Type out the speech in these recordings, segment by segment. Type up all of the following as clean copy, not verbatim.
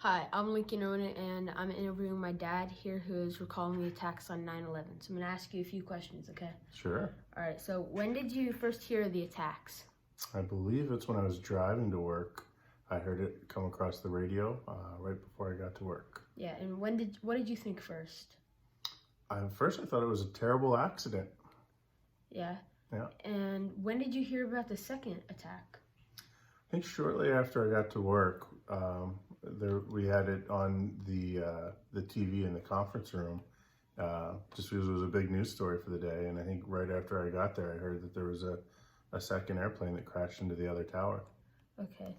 Hi, I'm Lincoln Ronan, and I'm interviewing my dad here who is recalling the attacks on 9/11. So I'm going to ask you a few questions, okay? Sure. All right, so when did you first hear of the attacks? I believe it's when I was driving to work. I heard it come across the radio right before I got to work. Yeah, and what did you think first? First, I thought it was a terrible accident. Yeah. Yeah. And when did you hear about the second attack? I think shortly after I got to work, we had it on the TV in the conference room, just because it was a big news story for the day. And I think right after I got there, I heard that there was a second airplane that crashed into the other tower. Okay.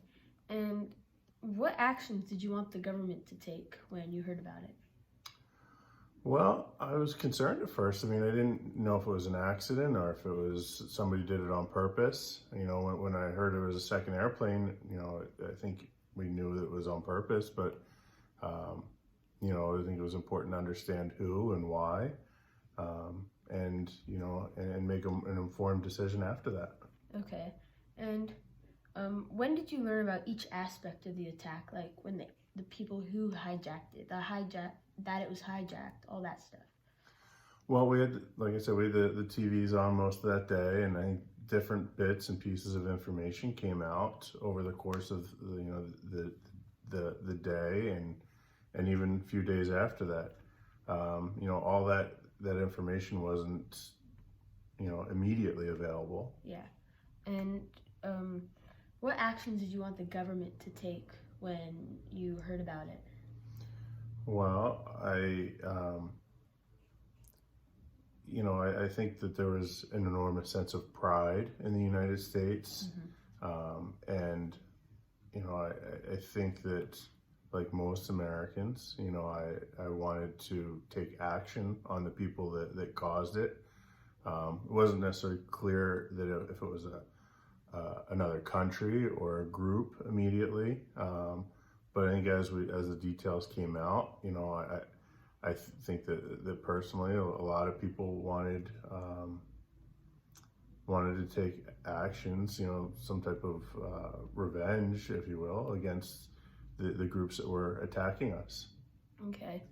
And what actions did you want the government to take when you heard about it? Well, I was concerned at first. I mean, I didn't know if it was an accident or if it was somebody did it on purpose. You know, when I heard it was a second airplane, I think we knew that it was on purpose, but, I think it was important to understand who and why, and make an informed decision after that. Okay. And when did you learn about each aspect of the attack? Like when the people who hijacked it, that it was hijacked, all that stuff. Well, like I said, we had the TVs on most of that day, and I think different bits and pieces of information came out over the course of the day and even a few days after that. All that information wasn't immediately available. Yeah, and what actions did you want the government to take when you heard about it? Well, I think that there was an enormous sense of pride in the United States. And, I think that like most Americans, I wanted to take action on the people that caused it. It wasn't necessarily clear that if it was another country or a group immediately. But I think as the details came out, I think that personally, a lot of people wanted to take actions, some type of revenge, if you will, against the groups that were attacking us. Okay,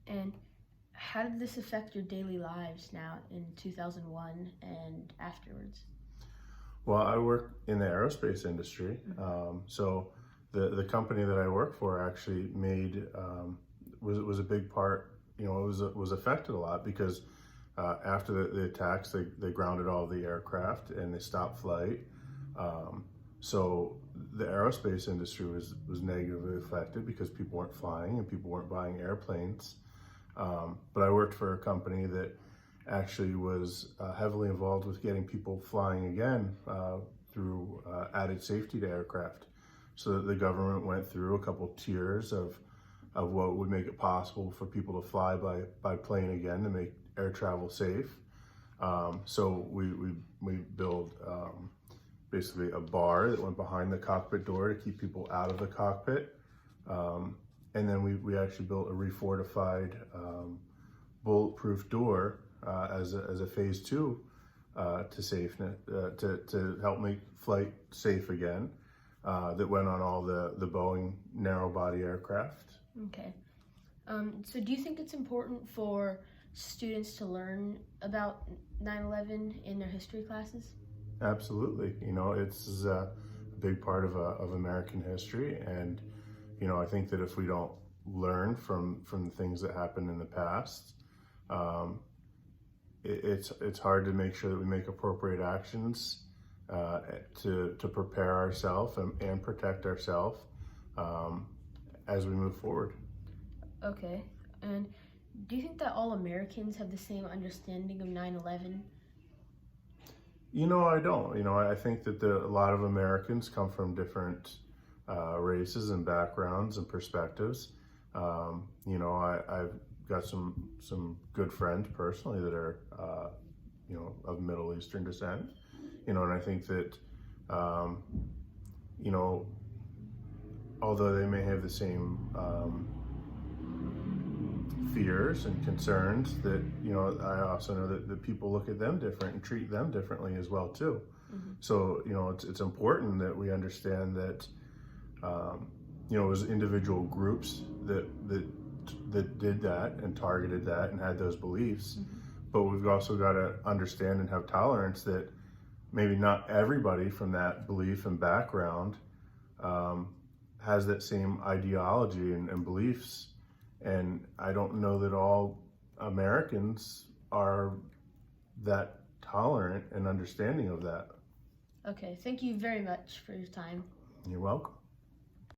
and how did this affect your daily lives now in 2001 and afterwards? Well, I work in the aerospace industry, so the company that I work for actually was a big part. It was affected a lot because after the attacks, they grounded all the aircraft and they stopped flight. So the aerospace industry was negatively affected because people weren't flying and people weren't buying airplanes. But I worked for a company that actually was heavily involved with getting people flying again through added safety to aircraft. So that the government went through a couple tiers of what would make it possible for people to fly by plane again to make air travel safe. So we built basically a bar that went behind the cockpit door to keep people out of the cockpit. And then we actually built a refortified bulletproof door as a phase two to help make flight safe again. That went on all the Boeing narrow body aircraft. Okay. So do you think it's important for students to learn about 9/11 in their history classes? Absolutely. It's a big part of American history. And, I think that if we don't learn from the things that happened in the past, it's hard to make sure that we make appropriate actions to prepare ourselves and protect ourselves as we move forward. Okay, and do you think that all Americans have the same understanding of 9/11? I don't. I think that a lot of Americans come from different races and backgrounds and perspectives. I've got some good friends personally that are, of Middle Eastern descent. And I think that, although they may have the same fears and concerns, that, I also know that people look at them different and treat them differently as well, too. So, it's important that we understand that you know, it was individual groups that did that and targeted that and had those beliefs. But we've also got to understand and have tolerance that maybe not everybody from that belief and background has that same ideology and beliefs. And I don't know that all Americans are that tolerant and understanding of that. Okay, thank you very much for your time. You're welcome.